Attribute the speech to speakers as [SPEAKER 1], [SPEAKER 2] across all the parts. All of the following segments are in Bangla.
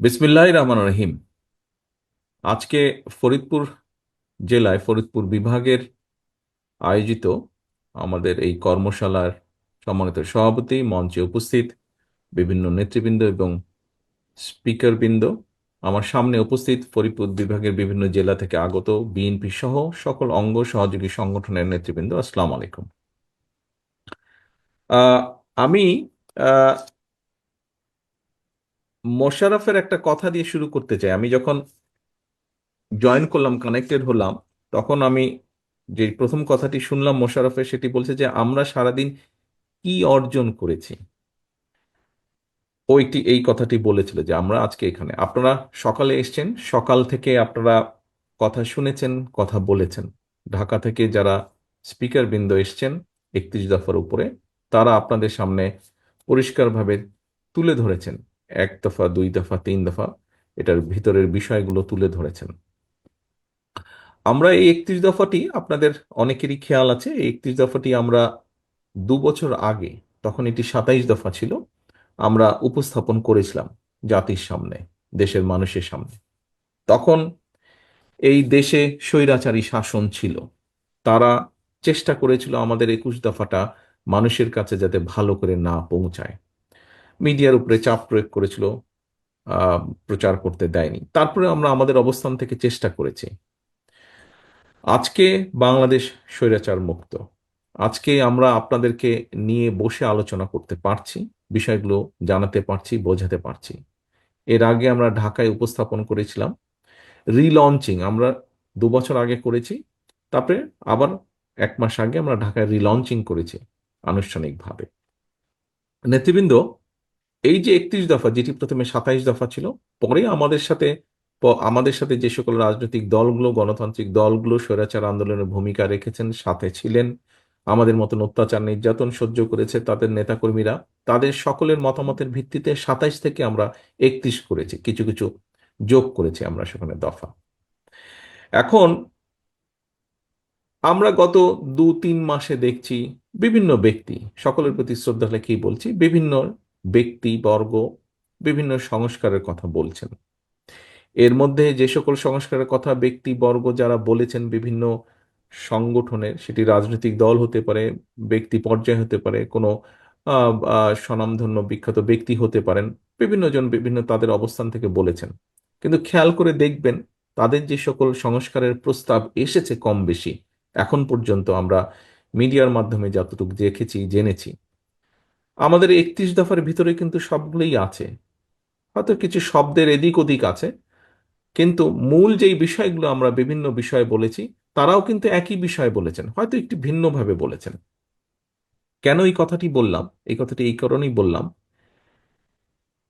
[SPEAKER 1] বিসমিল্লাহির রহমানির রহিম। আজকে ফরিদপুর জেলায় ফরিদপুর বিভাগের আয়োজিত আমাদের এই কর্মশালার সম্মানিত সভাপতি, মঞ্চে উপস্থিত বিভিন্ন নেতৃবৃন্দ এবং স্পিকারবৃন্দ, আমার সামনে উপস্থিত ফরিদপুর বিভাগের বিভিন্ন জেলা থেকে আগত বিএনপি সহ সকল অঙ্গ সহযোগী সংগঠনের নেতৃবৃন্দ, আসসালামু আলাইকুম। আহ, আমি আহ, মোশাররফের একটা কথা দিয়ে শুরু করতে চাই। আমি যখন জয়েন করলাম, কানেক্টেড হলাম, তখন আমি যে প্রথম কথাটি শুনলাম মোশাররফের, সেটি বলছে যে আমরা সারাদিন কি অর্জন করেছি। ওইটি এই কথাটি বলেছিল যে আমরা আজকে এখানে, আপনারা সকালে এসেছেন, সকাল থেকে আপনারা কথা শুনেছেন, কথা বলেছেন। ঢাকা থেকে যারা স্পিকার বৃন্দ এসছেন 31 দফার উপরে, তারা আপনাদের সামনে পরিষ্কারভাবে তুলে ধরেছেন, 1 দফা, 2 দফা, 3 দফা, এটার ভিতরের বিষয়গুলো তুলে ধরেছেন। আমরা এই 31 দফাটি, আপনাদের অনেকেরই খেয়াল আছে, এই 31 দফাটি আমরা 2 বছর আগে, তখন এটি 27 দফা ছিল, আমরা উপস্থাপন করেছিলাম জাতির সামনে, দেশের মানুষের সামনে। তখন এই দেশে স্বৈরাচারী শাসন ছিল, তারা চেষ্টা করেছিল আমাদের 21 দফাটা মানুষের কাছে যাতে ভালো করে না পৌঁছায়, মিডিয়ার উপরে চাপ প্রয়োগ করেছিল, প্রচার করতে দেয়নি। তারপরে আমরা আমাদের অবস্থান থেকে চেষ্টা করেছি। আজকে বাংলাদেশ স্বৈরাচার মুক্ত। আজকে আমরা আপনাদেরকে নিয়ে বসে আলোচনা করতে পারছি, বিষয়গুলো জানাতে পারছি, বোঝাতে পারছি। এর আগে আমরা ঢাকায় উপস্থাপন করেছিলাম রিলঞ্চিং, আমরা 2 বছর আগে করেছি। তারপরে আবার 1 মাস আগে আমরা ঢাকায় রিলঞ্চিং করেছি আনুষ্ঠানিকভাবে। নেতৃবৃন্দ, এই যে 31 দফা, যেটি প্রথমে 27 দফা ছিল, পরে আমাদের সাথে যে সকল রাজনৈতিক দলগুলো, গণতান্ত্রিক দলগুলো স্বৈরাচার আন্দোলনের ভূমিকা রেখেছেন, সাথে ছিলেন, আমাদের মতন অত্যাচার নির্যাতন সহ্য করেছে তাদের নেতাকর্মীরা, তাদের সকলের মতামতের ভিত্তিতে 27 থেকে আমরা 31 করেছি, কিছু কিছু যোগ করেছি আমরা সেখানে দফা। এখন আমরা গত 2-3 মাসে দেখছি বিভিন্ন ব্যক্তি, সকলের প্রতি শ্রদ্ধা রেখেই বলছি, বিভিন্ন ব্যক্তি বর্গ বিভিন্ন সংস্কারের কথা বলছেন। এর মধ্যে যে সকল সংস্কারের কথা ব্যক্তি বর্গ যারা বলেছেন, বিভিন্ন সংগঠনের, সেটি রাজনৈতিক দল হতে পারে, ব্যক্তি পর্যায়ে হতে পারে, কোনো স্বনামধন্য বিখ্যাত ব্যক্তি হতে পারেন, বিভিন্ন জন বিভিন্ন তাদের অবস্থান থেকে বলেছেন। কিন্তু খেয়াল করে দেখবেন, তাদের যে সকল সংস্কারের প্রস্তাব এসেছে কম বেশি, এখন পর্যন্ত আমরা মিডিয়ার মাধ্যমে যতটুকু দেখেছি, জেনেছি, আমাদের 31 দফার ভিতরে কিন্তু সবগুলোই আছে। হয়তো কিছু শব্দের এদিক ওদিক আছে, কিন্তু মূল যেই বিষয়গুলো আমরা বিভিন্ন বিষয়ে বলেছি, তারাও কিন্তু একই বিষয় বলেছেন, হয়তো একটু ভিন্নভাবে বলেছেন। কেন এই কথাটি বললাম? এই কথাটি এই কারণেই বললাম,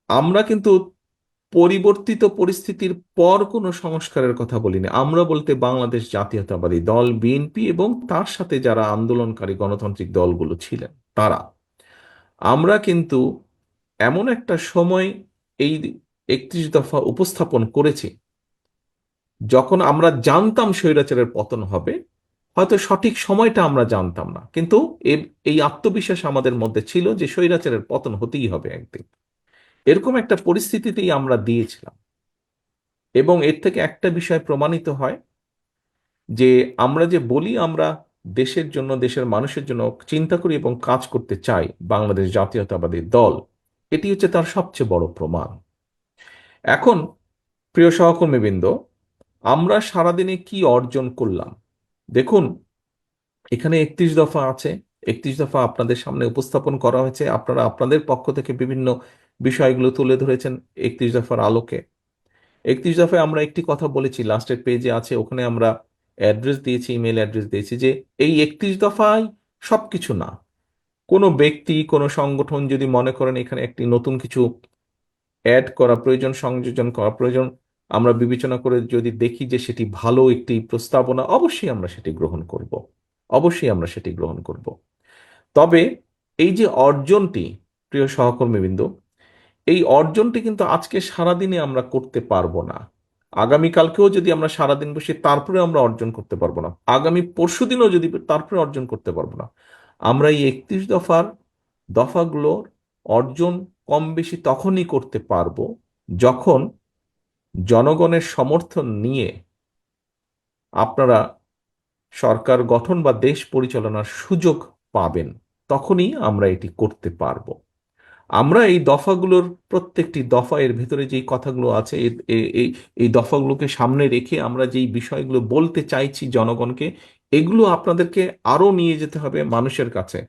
[SPEAKER 1] আমরা কিন্তু পরিবর্তিত পরিস্থিতির পর কোনো সংস্কারের কথা বলিনি। আমরা বলতে বাংলাদেশ জাতীয়তাবাদী দল বিএনপি এবং তার সাথে যারা আন্দোলনকারী গণতান্ত্রিক দলগুলো ছিলেন, তারা, আমরা কিন্তু এমন একটা সময় এই 31 দফা উপস্থাপন করেছি যখন আমরা জানতাম স্বৈরাচারের পতন হবে। হয়তো সঠিক সময়টা আমরা জানতাম না, কিন্তু এই আত্মবিশ্বাস আমাদের মধ্যে ছিল যে স্বৈরাচারের পতন হতেই হবে একদিন। এরকম একটা পরিস্থিতিতেই আমরা দিয়েছিলাম। এবং এর থেকে একটা বিষয় প্রমাণিত হয় যে আমরা যে বলি আমরা দেশের জন্য, দেশের মানুষের জন্য চিন্তা করি এবং কাজ করতে চাই, বাংলাদেশ জাতীয়তাবাদী দল, এটি হচ্ছে তার সবচেয়ে বড় প্রমাণ। এখন প্রিয় সহকর্মীবৃন্দ, আমরা সারাদিনে কি অর্জন করলাম দেখুন। এখানে 31 দফা আছে, 31 দফা আপনাদের সামনে উপস্থাপন করা হয়েছে, আপনারা আপনাদের পক্ষ থেকে বিভিন্ন বিষয়গুলো তুলে ধরেছেন 31 দফার আলোকে। 31 দফায় আমরা একটি কথা বলেছি, লাস্টের পেজে আছে, ওখানে আমরা অ্যাড্রেস দিয়েছি, ইমেল অ্যাড্রেস দিয়েছি, যে এই 31 দফায় সবকিছু না। কোনো ব্যক্তি, কোনো সংগঠন যদি মনে করেন এখানে একটি নতুন কিছু অ্যাড করা প্রয়োজন, সংযোজন করা প্রয়োজন, আমরা বিবেচনা করে যদি দেখি যে সেটি ভালো একটি প্রস্তাবনা, অবশ্যই আমরা সেটি গ্রহণ করব, অবশ্যই আমরা সেটি গ্রহণ করব। তবে এই যে অর্জনটি, প্রিয় সহকর্মীবৃন্দ, এই অর্জনটি কিন্তু আজকে সারাদিনে আমরা করতে পারবো না। আগামীকালকেও যদি আমরা সারাদিন বসে তারপরে আমরা অর্জন করতে পারবো না, আগামী পরশুদিনও যদি তারপরে অর্জন করতে পারবো না। আমরা এই 31 দফার দফাগুলোর অর্জন কম বেশি তখনই করতে পারবো যখন জনগণের সমর্থন নিয়ে আপনারা সরকার গঠন বা দেশ পরিচালনার সুযোগ পাবেন, তখনই আমরা এটি করতে পারবো। আমরা এই দফাগুলোর প্রত্যেকটি দফা, এর ভেতরে যেই কথাগুলো আছে, এই এই দফাগুলোকে সামনে রেখে আমরা যেই বিষয়গুলো বলতে চাইছি জনগণকে, এগুলো আপনাদেরকে আরো নিয়ে যেতে হবে মানুষের কাছে,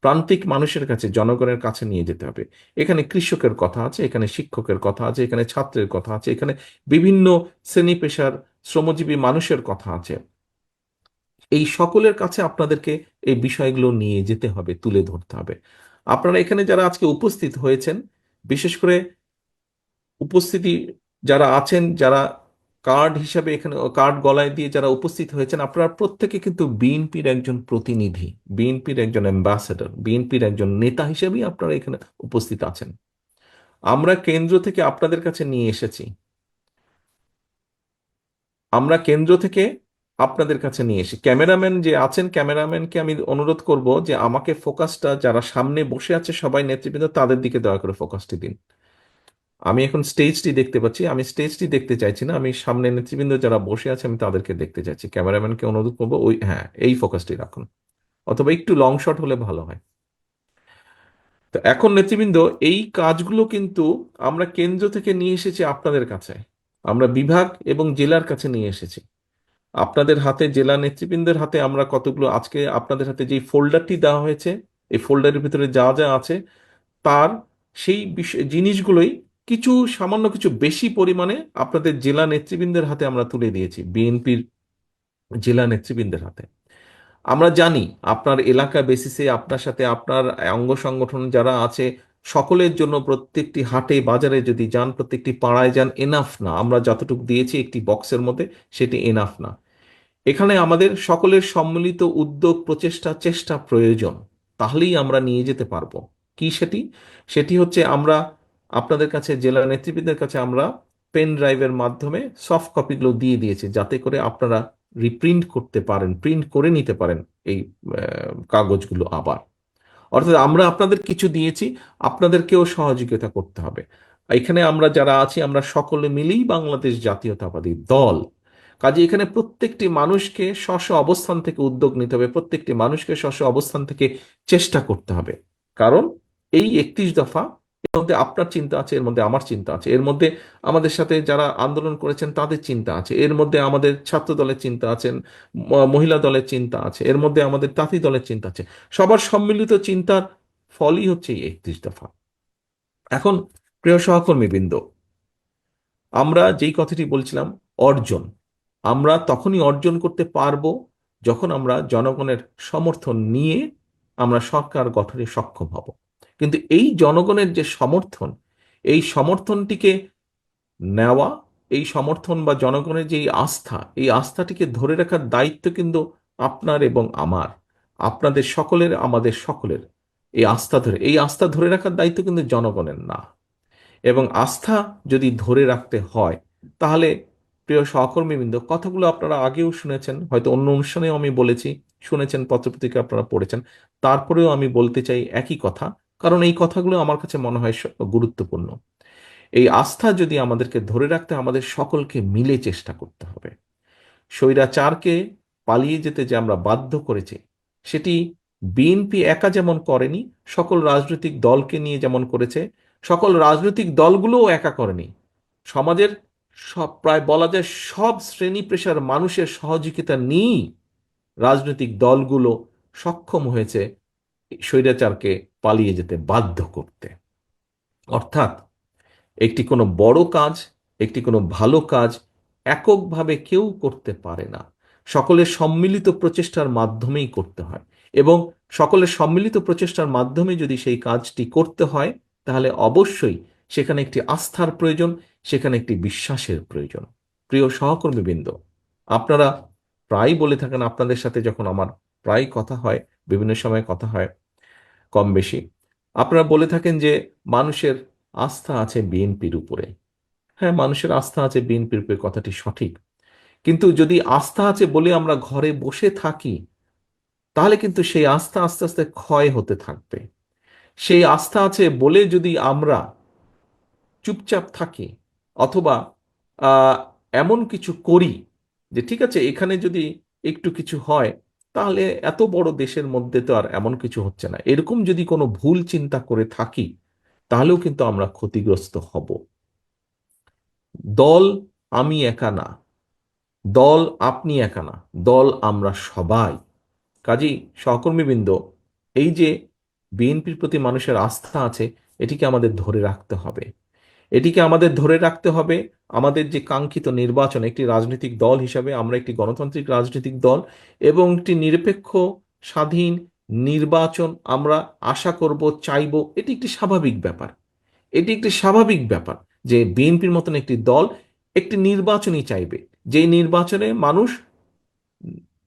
[SPEAKER 1] প্রান্তিক মানুষের কাছে, জনগণের কাছে নিয়ে যেতে হবে। এখানে কৃষকের কথা আছে, এখানে শিক্ষকের কথা আছে, এখানে ছাত্রের কথা আছে, এখানে বিভিন্ন শ্রেণী পেশার শ্রমজীবী মানুষের কথা আছে। এই সকলের কাছে আপনাদেরকে এই বিষয়গুলো নিয়ে যেতে হবে, তুলে ধরতে হবে। আপনারা এখানে যারা আজকে উপস্থিত হয়েছেন, বিশেষ করে উপস্থিতি যারা আছেন, যারা কার্ড হিসাবে এখানে কার্ড গলায় দিয়ে যারা উপস্থিত হয়েছেন, আপনারা প্রত্যেকে কিন্তু বিএনপির একজন প্রতিনিধি, বিএনপির একজন অ্যাম্বাসেডর, বিএনপির একজন নেতা হিসেবেই আপনারা এখানে উপস্থিত আছেন। আমরা কেন্দ্র থেকে আপনাদের কাছে নিয়ে এসেছি, আমরা কেন্দ্র থেকে আপনাদের কাছে নিয়ে এসে, ক্যামেরাম্যান যে আছেন, ক্যামেরাম্যানকে আমি অনুরোধ করব যে আমাকে ফোকাসটা, যারা সামনে বসে আছে সবাই নেতৃবৃন্দ, তাদের দিকে দয়া করে ফোকাসটি দিন। আমি এখন স্টেজটি দেখতে পাচ্ছি, আমি স্টেজটি দেখতে চাইছি না, আমি সামনে নেতৃবৃন্দ যারা বসে আছে আমি তাদেরকে দেখতে চাইছি। ক্যামেরাম্যানকে অনুরোধ করবো ওই, হ্যাঁ, এই ফোকাসটি রাখুন, অথবা একটু লং শট হলে ভালো হয়। তো এখন নেতৃবৃন্দ, এই কাজগুলো কিন্তু আমরা কেন্দ্র থেকে নিয়ে এসেছি আপনাদের কাছে, আমরা বিভাগ এবং জেলার কাছে নিয়ে এসেছি। আপনাদের হাতে, জেলা নেতৃবৃন্দের হাতে আমরা কতগুলো, আজকে আপনাদের হাতে যে ফোল্ডারটি দেওয়া হয়েছে, এই ফোল্ডারের ভিতরে যা যা আছে তার সেই জিনিসগুলোই কিছু সামান্য কিছু বেশি পরিমাণে আপনাদের জেলা নেতৃবৃন্দের হাতে আমরা তুলে দিয়েছি, বিএনপির জেলা নেতৃবৃন্দের হাতে। আমরা জানি আপনার এলাকা বেসিসে আপনার সাথে আপনার অঙ্গ সংগঠন যারা আছে, সকলের জন্য প্রত্যেকটি হাটে বাজারে যদি যান, প্রত্যেকটি পাড়ায় যান, এনাফ না। আমরা যতটুকু দিয়েছি একটি বক্সের মধ্যে, সেটি এনাফ না। এখানে আমাদের সকলের সম্মিলিত উদ্যোগ, প্রচেষ্টা, চেষ্টা প্রয়োজন, তাহলেই আমরা নিয়ে যেতে পারবো। কি সেটি? সেটি হচ্ছে আমরা আপনাদের কাছে, জেলা নেতৃবৃন্দের কাছে আমরা পেন ড্রাইভের মাধ্যমে সফট কপিগুলো দিয়ে দিয়েছি, যাতে করে আপনারা রিপ্রিন্ট করতে পারেন, প্রিন্ট করে নিতে পারেন এই কাগজগুলো আবার। অর্থাৎ আমরা আপনাদের কিছু দিয়েছি, আপনাদেরকেও সহযোগিতা করতে হবে। এখানে আমরা যারা আছি, আমরা সকলে মিলেই বাংলাদেশ জাতীয়তাবাদী দল। কাজে এখানে প্রত্যেকটি মানুষকে স্ব অবস্থান থেকে উদ্যোগ নিতে হবে, প্রত্যেকটি মানুষকে স্ব অবস্থান থেকে চেষ্টা করতে হবে। কারণ এই 31 দফা, এর মধ্যে আপনার চিন্তা আছে, এর মধ্যে আমার চিন্তা আছে, এর মধ্যে আমাদের সাথে যারা আন্দোলন করেছেন তাদের চিন্তা আছে, এর মধ্যে আমাদের ছাত্র দলের চিন্তা আছেন, মহিলা দলের চিন্তা আছে, এর মধ্যে আমাদের তাঁতি দলের চিন্তা আছে। সবার সম্মিলিত চিন্তার ফলই হচ্ছে এই 31 দফা। এখন প্রিয় সহকর্মীবৃন্দ, আমরা যেই কথাটি বলছিলাম, অর্জন, আমরা তখনই অর্জন করতে পারবো যখন আমরা জনগণের সমর্থন নিয়ে আমরা সরকার গঠনে সক্ষম হব। কিন্তু এই জনগণের যে সমর্থন, এই সমর্থনটিকে নেওয়া, এই সমর্থন বা জনগণের যে এই আস্থা, এই আস্থাটিকে ধরে রাখার দায়িত্ব কিন্তু আপনার এবং আমার, আপনাদের সকলের, আমাদের সকলের। এই আস্থা ধরে রাখার দায়িত্ব কিন্তু জনগণের না। এবং আস্থা যদি ধরে রাখতে হয়, তাহলে প্রিয় সহকর্মীবৃন্দ, কথাগুলো আপনারা আগেও শুনেছেন, হয়তো অন্য অনুষ্ঠানেও আমি বলেছি, শুনেছেন, পত্রপত্রিকা আপনারা পড়েছেন, তারপরেও আমি বলতে চাই একই কথা, কারণ এই কথাগুলো আমার কাছে মনে হয় গুরুত্বপূর্ণ। এই আস্থা যদি আমাদেরকে ধরে রাখতে, আমাদের সকলকে মিলে চেষ্টা করতে হবে। স্বৈরাচারকে পালিয়ে যেতে যে আমরা বাধ্য করেছি, সেটি বিএনপি একা যেমন করেনি, সকল রাজনৈতিক দলকে নিয়ে যেমন করেছে, সকল রাজনৈতিক দলগুলোও একা করেনি। সমাজের সব, প্রায় বলা যায় সব শ্রেণী পেশার মানুষের সহযোগিতা নিয়েই রাজনৈতিক দলগুলো সক্ষম হয়েছে স্বৈরাচারকে পালিয়ে যেতে বাধ্য করতে। অর্থাৎ একটি কোনো বড় কাজ, একটি কোনো ভালো কাজ এককভাবে কেউ করতে পারে না, সকলের সম্মিলিত প্রচেষ্টার মাধ্যমেই করতে হয়। এবং সকলের সম্মিলিত প্রচেষ্টার মাধ্যমে যদি সেই কাজটি করতে হয়, তাহলে অবশ্যই সেখানে একটি আস্থার প্রয়োজন, সেখানে একটি বিশ্বাসের প্রয়োজন। প্রিয় সহকর্মীবৃন্দ, আপনারা প্রায় বলে থাকেন, আপনাদের সাথে যখন আমার প্রায় কথা হয়, বিভিন্ন সময় কথা হয় কম বেশি, আপনারা বলে থাকেন যে মানুষের আস্থা আছে বিএনপির উপরে। হ্যাঁ, মানুষের আস্থা আছে বিএনপির উপরে, কথাটি সঠিক। কিন্তু যদি আস্থা আছে বলে আমরা ঘরে বসে থাকি, তাহলে কিন্তু সেই আস্থা আস্তে আস্তে ক্ষয় হতে থাকবে। সেই আস্থা আছে বলে যদি আমরা চুপচাপ থাকি, অথবা আহ, এমন কিছু করি যে ঠিক আছে, এখানে যদি একটু কিছু হয় তাহলে এত বড় দেশের মধ্যে তো আর এমন কিছু হচ্ছে না, এরকম যদি কোনো ভুল চিন্তা করে থাকি তাহলেও কিন্তু আমরা ক্ষতিগ্রস্ত হব। দল আমি একা না, দল আপনি একা না, দল আমরা সবাই। কাজেই সহকর্মীবৃন্দ, এই যে বিএনপির প্রতি মানুষের আস্থা আছে, এটিকে আমাদের ধরে রাখতে হবে। এটিকে আমাদের ধরে রাখতে হবে। আমাদের যে কাঙ্ক্ষিত নির্বাচন, একটি রাজনৈতিক দল হিসাবে আমরা একটি গণতান্ত্রিক রাজনৈতিক দল, এবং একটি নিরপেক্ষ স্বাধীন নির্বাচন আমরা আশা করব, চাইব। এটি একটি স্বাভাবিক ব্যাপার। এটি একটি স্বাভাবিক ব্যাপার যে বিএনপির মতন একটি দল একটি নির্বাচনই চাইবে, যে নির্বাচনে মানুষ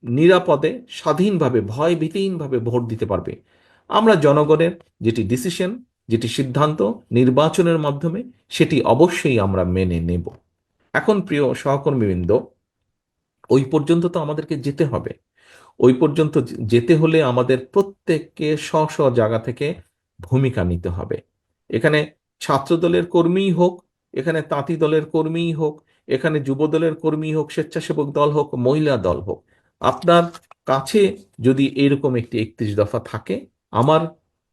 [SPEAKER 1] নিরাপদে স্বাধীনভাবে ভয় ভীতিহীনভাবে ভোট দিতে পারবে। আমরা জনগণের যেটি ডিসিশন, যেটি সিদ্ধান্ত নির্বাচনের মাধ্যমে, সেটি অবশ্যই আমরা মেনে নেব। এখন প্রিয় সহকর্মীবৃন্দ, ওই পর্যন্ত তো আমাদেরকে যেতে হবে। ওই পর্যন্ত যেতে হলে আমাদের প্রত্যেককে স্ব স্ব জায়গা থেকে ভূমিকা নিতে হবে। এখানে ছাত্র দলের কর্মীই হোক, এখানে তাঁতি দলের কর্মীই হোক, এখানে যুব দলের কর্মী হোক, স্বেচ্ছাসেবক দল হোক, মহিলা দল হোক, আপনার কাছে যদি এরকম একটি 31 দফা থাকে, আমার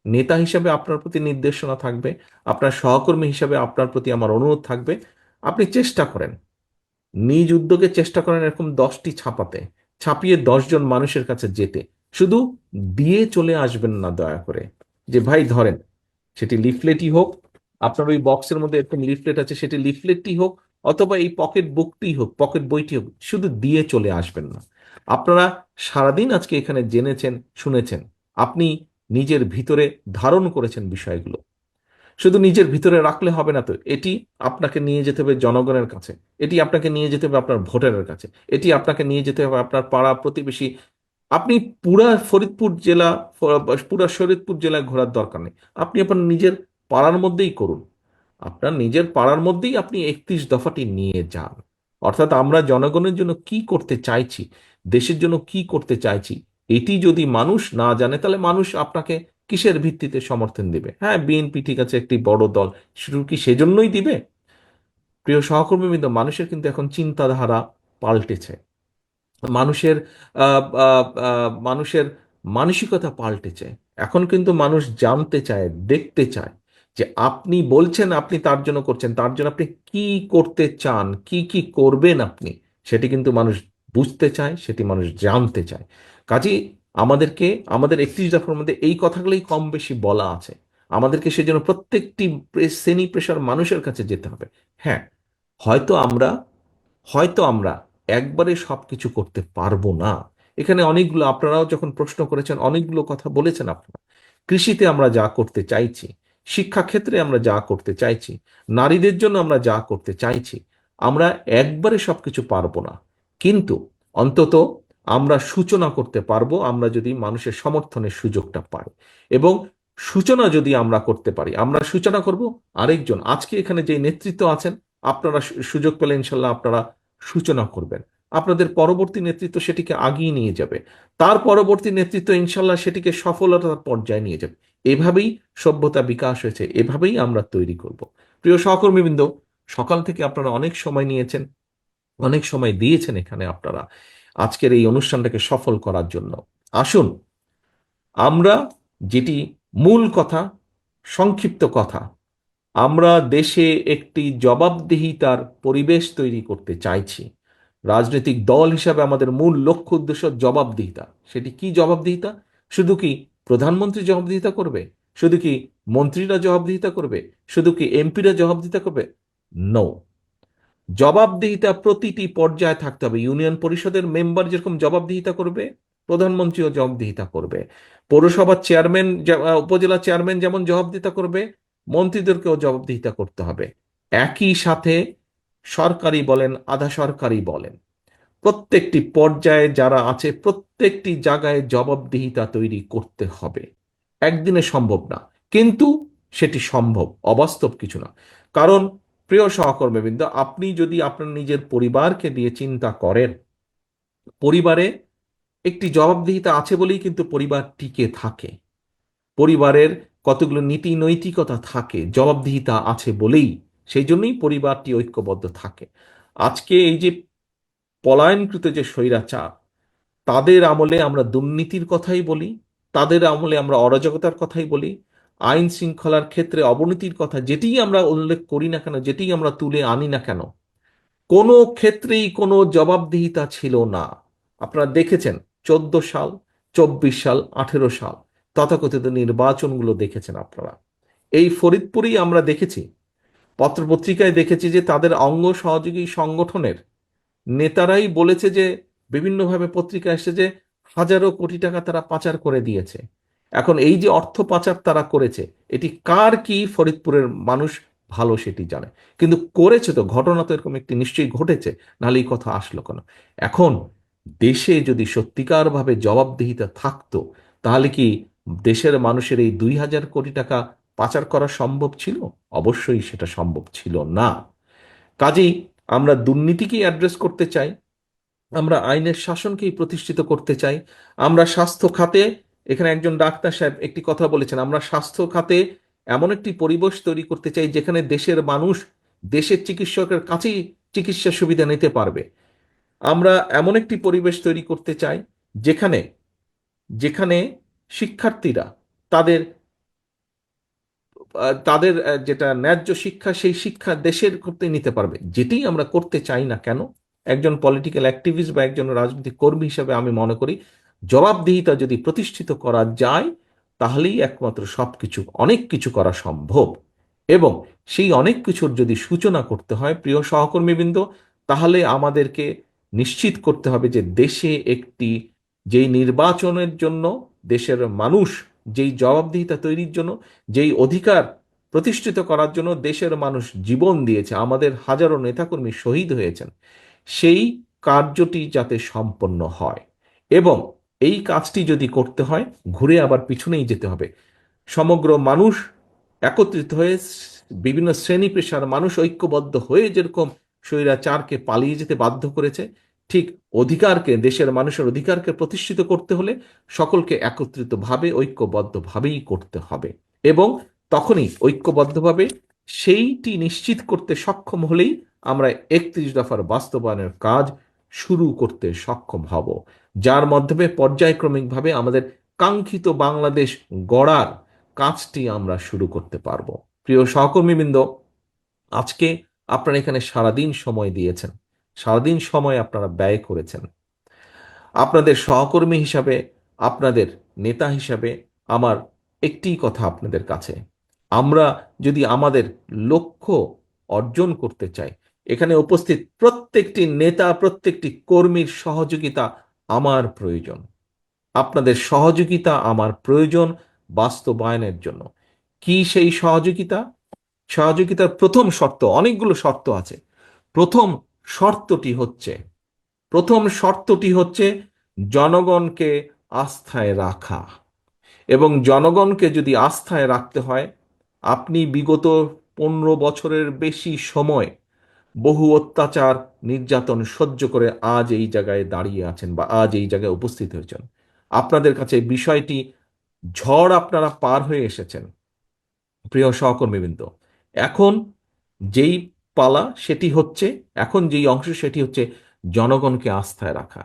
[SPEAKER 1] নেতা হিসাবে আপনার প্রতি নির্দেশনা থাকবে, আপনার সহকর্মী হিসাবে আপনার প্রতি আমার অনুরোধ থাকবে, আপনি চেষ্টা করেন, নিজ উদ্যোগে চেষ্টা করেন এরকম 10টি ছাপাতে, ছাপিয়ে 10 জন মানুষের কাছে যেতে। শুধু দিয়ে চলে আসবেন না দয়া করে, যে ভাই ধরেন, সেটি লিফলেটই হোক, আপনার ওই বক্সের মধ্যে এরকম লিফলেট আছে, সেটি লিফলেটই হোক, অথবা এই পকেট বুকটি হোক, পকেট বইটি হোক, শুধু দিয়ে চলে আসবেন না। আপনারা সারাদিন আজকে এখানে জেনেছেন, শুনেছেন, আপনি নিজের ভিতরে ধারণ করেছেন বিষয়গুলো। শুধু নিজের ভিতরে রাখলে হবে না তো, এটি আপনাকে নিয়ে যেতে হবে জনগণের কাছে, এটি আপনাকে নিয়ে যেতে হবে আপনার ভোটারের কাছে, এটি আপনাকে নিয়ে যেতে হবে আপনার পাড়া প্রতিবেশী। আপনি পুরা ফরিদপুর জেলা, পুরা শরীয়তপুর জেলায় ঘোরার দরকার নেই, আপনি আপনার নিজের পাড়ার মধ্যেই করুন। আপনার নিজের পাড়ার মধ্যেই আপনি 31 দফাটি নিয়ে যান। অর্থাৎ আমরা জনগণের জন্য কি করতে চাইছি, দেশের জন্য কি করতে চাইছি, এটি যদি মানুষ না জানে তাহলে মানুষ আপনাকে কিসের ভিত্তিতে সমর্থন দিবে? হ্যাঁ, বিএনপি ঠিক আছে একটি বড় দল, শুধু কি সেজন্যই দিবে? প্রিয় সহকর্মীবৃন্দ, মানুষের কিন্তু এখন চিন্তাধারা পাল্টেছে। মানুষের মানুষের মানসিকতা পাল্টেছে। এখন কিন্তু মানুষ জানতে চায়, দেখতে চায় যে আপনি বলছেন আপনি তার জন্য করছেন, তার জন্য আপনি কি করতে চান, কি কি করবেন আপনি, সেটি কিন্তু মানুষ বুঝতে চায়, সেটি মানুষ জানতে চায়। কাজেই আমাদেরকে আমাদের 31 দফার মধ্যে এই কথাগুলোই কম বেশি বলা আছে। আমাদেরকে সেজন্য প্রত্যেকটি শ্রেণী পেশার মানুষের কাছে যেতে হবে। হ্যাঁ, হয়তো আমরা হয়তো আমরা একবারে সবকিছু করতে পারবো না। এখানে অনেকগুলো, আপনারাও যখন প্রশ্ন করেছেন অনেকগুলো কথা বলেছেন আপনারা। কৃষিতে আমরা যা করতে চাইছি, শিক্ষাক্ষেত্রে আমরা যা করতে চাইছি, নারীদের জন্য আমরা যা করতে চাইছি, আমরা একবারে সবকিছু পারবো না। কিন্তু অন্তত আমরা সূচনা করতে পারবো, আমরা যদি মানুষের সমর্থনের সুযোগটা পাই। এবং সূচনা যদি আমরা করতে পারি, আমরা সূচনা করব। আরেকজন আজকে এখানে যে নেতৃত্ব আছেন, আপনারা সুযোগ পেলে ইনশাল্লাহ আপনারা সূচনা করবেন। আপনাদের পরবর্তী নেতৃত্ব সেটিকে আগিয়ে নিয়ে যাবে, তার পরবর্তী নেতৃত্ব ইনশাল্লাহ সেটিকে সফলতার পর্যায়ে নিয়ে যাবে। এভাবেই সভ্যতা বিকাশ হয়েছে, এভাবেই আমরা তৈরি করব। প্রিয় সহকর্মীবৃন্দ, সকাল থেকে আপনারা অনেক সময় নিয়েছেন, অনেক সময় দিয়েছেন এখানে আপনারা আজকের এই অনুষ্ঠানটাকে সফল করার জন্য। আসুন আমরা যেটি মূল কথা, সংক্ষিপ্ত কথা, আমরা দেশে একটি জবাবদিহিতার পরিবেশ তৈরি করতে চাইছি। রাজনৈতিক দল হিসাবে আমাদের মূল লক্ষ্য উদ্দেশ্য জবাবদিহিতা। সেটি কি জবাবদিহিতা? শুধু কি প্রধানমন্ত্রী জবাবদিহিতা করবে? শুধু কি মন্ত্রীরা জবাবদিহিতা করবে? শুধু কি এমপিরা জবাবদিহিতা করবে? নো। জবাবদিহিতা প্রতিটি পর্যায়ে থাকতে হবে। ইউনিয়ন পরিষদের মেম্বার যেরকম জবাবদিহিতা করবে, প্রধানমন্ত্রীও জবাবদিহিতা করবে। পৌরসভার চেয়ারম্যান, উপজেলা চেয়ারম্যান যেমন জবাবদিহিতা করবে, মন্ত্রীদেরকেও জবাবদিহিতা করতে হবে। একই সাথে সরকারি বলেন, আধা সরকারি বলেন, প্রত্যেকটি পর্যায়ে যারা আছে প্রত্যেকটি জায়গায় জবাবদিহিতা তৈরি করতে হবে। একদিনে সম্ভব না, কিন্তু সেটি সম্ভব, অবাস্তব কিছু না। কারণ প্রিয় সহকর্মীবৃন্দ, আপনি যদি আপনার নিজের পরিবারকে দিয়ে চিন্তা করেন, পরিবারে একটি জবাবদিহিতা আছে বলেই কিন্তু পরিবার টিকে থাকে। পরিবারের কতগুলো নীতি নৈতিকতা থাকে, জবাবদিহিতা আছে বলেই, সেই জন্যই পরিবারটি ঐক্যবদ্ধ থাকে। আজকে এই যে পলায়নকৃত যে স্বৈরাচার, তাদের আমলে আমরা দুর্নীতির কথাই বলি, তাদের আমলে আমরা অরাজকতার কথাই বলি, আইন শৃঙ্খলার ক্ষেত্রে অবনতির কথা যেটিই আমরা উল্লেখ করি না কেন, যেটিই আমরা তুলে আনি না কেন, কোনো ক্ষেত্রেই কোনো জবাবদিহিতা ছিল না। আপনারা দেখেছেন 14 সাল, 24 সাল, 18 সাল, তথাকথিত নির্বাচনগুলো দেখেছেন আপনারা। এই ফরিদপুরেই আমরা দেখেছি, পত্রপত্রিকায় দেখেছি যে তাদের অঙ্গ সহযোগী সংগঠনের নেতারাই বলেছে যে, বিভিন্নভাবে পত্রিকা এসেছে যে হাজারো কোটি টাকা তারা পাচার করে দিয়েছে। এখন এই যে অর্থ পাচার তারা করেছে, এটি কার কি ফরিদপুরের মানুষ ভালো সেটি জানে। কিন্তু করেছে তো, ঘটনা তো এরকম একটি নিশ্চয়ই ঘটেছে, নাহলে এই কথা আসলো কেন? এখন দেশে যদি সত্যিকার ভাবে জবাবদিহিতা থাকতো, তাহলে কি দেশের মানুষের এই 2,000 কোটি টাকা পাচার করা সম্ভব ছিল? অবশ্যই সেটা সম্ভব ছিল না। কাজেই আমরা দুর্নীতিকেই অ্যাড্রেস করতে চাই, আমরা আইনের শাসনকেই প্রতিষ্ঠিত করতে চাই। আমরা স্বাস্থ্য খাতে, এখানে একজন ডাক্তার সাহেব একটি কথা বলেছেন, আমরা স্বাস্থ্য খাতে এমন একটি পরিবেশ তৈরি করতে চাই যেখানে দেশের মানুষ দেশের চিকিৎসকের কাছেই চিকিৎসা সুবিধা নিতে পারবে। আমরা এমন একটি পরিবেশ তৈরি করতে চাই যেখানে যেখানে শিক্ষার্থীরা তাদের তাদের যেটা ন্যায্য শিক্ষা, সেই শিক্ষা দেশের করতে নিতে পারবে। যেটি আমরা করতে চাই না কেন, একজন পলিটিক্যাল অ্যাক্টিভিস্ট বা একজন রাজনৈতিক কর্মী হিসেবে আমি মনে করি, জবাবদিহিতা যদি প্রতিষ্ঠিত করা যায়, তাহলেই একমাত্র সবকিছু, অনেক কিছু করা সম্ভব। এবং সেই অনেক কিছুর যদি সূচনা করতে হয়, প্রিয় সহকর্মীবৃন্দ, তাহলে আমাদেরকে নিশ্চিত করতে হবে যে দেশে একটি, যেই নির্বাচনের জন্য দেশের মানুষ, যেই জবাবদিহিতা তৈরির জন্য, যেই অধিকার প্রতিষ্ঠিত করার জন্য দেশের মানুষ জীবন দিয়েছে, আমাদের হাজারো নেতাকর্মী শহীদ হয়েছেন, সেই কার্যটি যাতে সম্পন্ন হয়। এবং এই কাজটি যদি করতে হয়, ঘুরে আবার পিছনেই যেতে হবে। সমগ্র মানুষ একত্রিত হয়ে, বিভিন্ন শ্রেণী পেশার মানুষ ঐক্যবদ্ধ হয়ে যেরকম স্বৈরাচারকে পালিয়ে যেতে বাধ্য করেছে, ঠিক অধিকারকে, দেশের মানুষের অধিকারকে প্রতিষ্ঠিত করতে হলে সকলকে একত্রিতভাবে ঐক্যবদ্ধভাবেই করতে হবে। এবং তখনই ঐক্যবদ্ধভাবে সেইটি নিশ্চিত করতে সক্ষম হলেই আমরা 31 দফার বাস্তবায়নের কাজ শুরু করতে সক্ষম হব, যার মাধ্যমে পর্যায়ক্রমিকভাবে আমাদের কাঙ্ক্ষিত বাংলাদেশ গড়ার কাজটি আমরা শুরু করতে পারব। প্রিয় সহকর্মীবৃন্দ, আজকে আপনারা এখানে সারাদিন সময় দিয়েছেন, সারাদিন সময় আপনারা ব্যয় করেছেন। আপনাদের সহকর্মী হিসাবে, আপনাদের নেতা হিসাবে আমার একটি কথা আপনাদের কাছে, আমরা যদি আমাদের লক্ষ্য অর্জন করতে চাই, এখানে উপস্থিত প্রত্যেকটি নেতা, প্রত্যেকটি কর্মীর সহযোগিতা আমার প্রয়োজন। আপনাদের সহযোগিতা আমার প্রয়োজন বাস্তবায়নের জন্য। কি সেই সহযোগিতা? সহযোগিতার প্রথম শর্ত, অনেকগুলো শর্ত আছে। প্রথম শর্তটি হচ্ছে প্রথম শর্তটি হচ্ছে জনগণকে আস্থায় রাখা। এবং জনগণকে যদি আস্থায় রাখতে হয়, আপনি বিগত 15 বছরের বেশি সময় বহু অত্যাচার, নির্যাতন সহ্য করে আজ এই জায়গায় দাঁড়িয়ে আছেন বা আজ এই জায়গায় উপস্থিত হয়েছেন। আপনাদের কাছে বিষয়টি, ঝড় আপনারা পার হয়ে এসেছেন। প্রিয় সহকর্মীবৃন্দ, এখন যেই পালা সেটি হচ্ছে, এখন যেই অংশ সেটি হচ্ছে জনগণকে আস্থায় রাখা।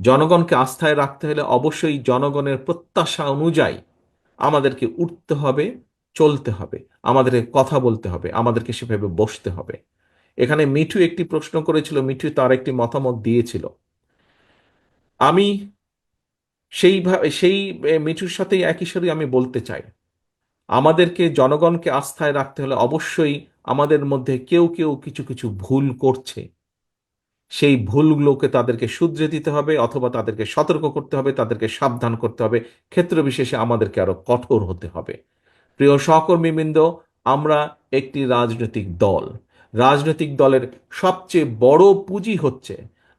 [SPEAKER 1] জনগণকে আস্থায় রাখতে হলে অবশ্যই জনগণের প্রত্যাশা অনুযায়ী আমাদেরকে উঠতে হবে, চলতে হবে, আমাদেরকে কথা বলতে হবে, আমাদেরকে সেভাবে বসতে হবে। এখানে মিঠু একটি প্রশ্ন করেছিল, মিঠু তার একটি মতামত দিয়েছিল। আমি সেই মিঠুর সাথে একই সাথে আমি বলতে চাই, আমাদেরকে জনগণকে আস্থায় রাখতে হলে অবশ্যই আমাদের মধ্যে কেউ কেউ কিছু কিছু ভুল করছে, সেই ভুলগুলোকে তাদেরকে শুধরে দিতে হবে, অথবা তাদেরকে সতর্ক করতে হবে, তাদেরকে সাবধান করতে হবে, ক্ষেত্র বিশেষে আমাদেরকে আরো কঠোর হতে হবে। প্রিয় সহকর্মীবৃন্দ, আমরা একটি রাজনৈতিক দল। রাজনৈতিক দলের সবচেয়ে বড় পুঁজি হচ্ছে,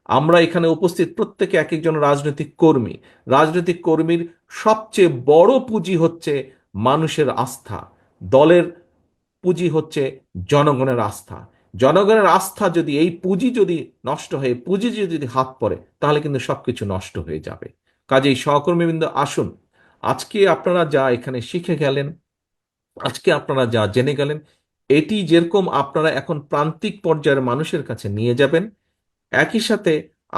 [SPEAKER 1] আমরা এখানে উপস্থিত প্রত্যেকে এক একজন রাজনৈতিক কর্মী। রাজনৈতিক কর্মীর সবচেয়ে বড় পুঁজি হচ্ছে মানুষের আস্থা। দলের পুঁজি হচ্ছে জনগণের আস্থা। জনগণের আস্থা যদি, এই পুঁজি যদি নষ্ট হয়ে, পুঁজি যদি হাত পড়ে, তাহলে কিন্তু সবকিছু নষ্ট হয়ে যাবে। কাজেই সহকর্মীবৃন্দ, আসুন, আজকে আপনারা যা এখানে শিখে গেলেন, আজকে আপনারা যা জেনে গেলেন, এটি যেরকম আপনারা এখন প্রান্তিক পর্যায়ের মানুষের কাছে নিয়ে যাবেন, একই সাথে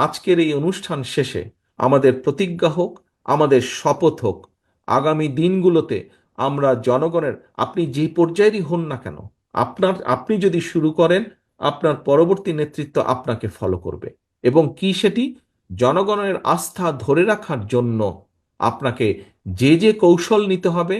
[SPEAKER 1] আজকের এই অনুষ্ঠান শেষে আমাদের প্রতিজ্ঞা হোক, আমাদের শপথ হোক, আগামী দিনগুলোতে আমরা জনগণের, আপনি যে পর্যায়েরই হন না কেন, আপনি যদি শুরু করেন, আপনার পরবর্তী নেতৃত্ব আপনাকে ফলো করবে। এবং কি সেটি? জনগণের আস্থা ধরে রাখার জন্য আপনাকে যে যে কৌশল নিতে হবে,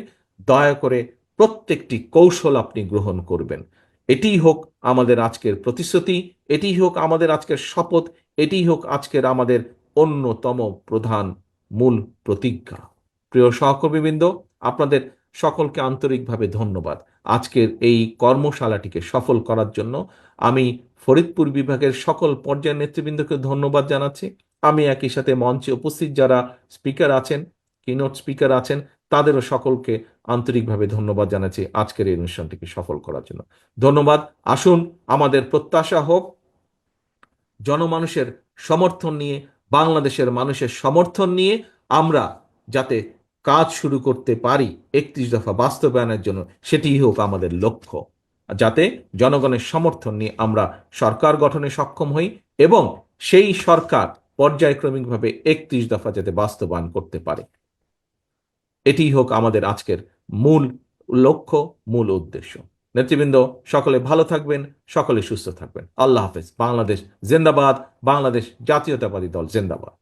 [SPEAKER 1] দয়া করে প্রত্যেকটি কৌশল আপনি গ্রহণ করবেন। এটিই হোক আমাদের আজকের প্রতিশ্রুতি, এটিই হোক আমাদের আজকের শপথ, এটিই হোক আজকের আমাদের অন্যতম প্রধান মূল প্রতিজ্ঞা। প্রিয় সহকর্মীবৃন্দ, আপনাদের সকলকে আন্তরিকভাবে ধন্যবাদ। আজকের এই কর্মশালাটিকে সফল করার জন্য আমি ফরিদপুর বিভাগের সকল পর্যায়ের নেতৃবৃন্দকে ধন্যবাদ জানাচ্ছি। আমি একই সাথে মঞ্চে উপস্থিত যারা স্পিকার আছেন, কিনোট স্পিকার আছেন, তাদেরও সকলকে আন্তরিকভাবে ধন্যবাদ জানাচ্ছি আজকের এই অনুষ্ঠানটিকে সফল করার জন্য। ধন্যবাদ। আসুন, আমাদের প্রত্যাশা হোক জনমানুষের সমর্থন নিয়ে, বাংলাদেশের মানুষের সমর্থন নিয়ে আমরা যাতে কাজ শুরু করতে পারি 31 দফা বাস্তবায়নের জন্য, সেটিই হোক আমাদের লক্ষ্য। যাতে জনগণের সমর্থন নিয়ে আমরা সরকার গঠনে সক্ষম হই এবং সেই সরকার পর্যায়ক্রমিকভাবে 31 দফা যাতে বাস্তবায়ন করতে পারে, এটিই হোক আমাদের আজকের মূল লক্ষ্য, মূল উদ্দেশ্য। নেতৃবৃন্দ, সকলে ভালো থাকবেন, সকলে সুস্থ থাকবেন। আল্লাহ হাফেজ। বাংলাদেশ জিন্দাবাদ। বাংলাদেশ জাতীয়তাবাদী দল জিন্দাবাদ।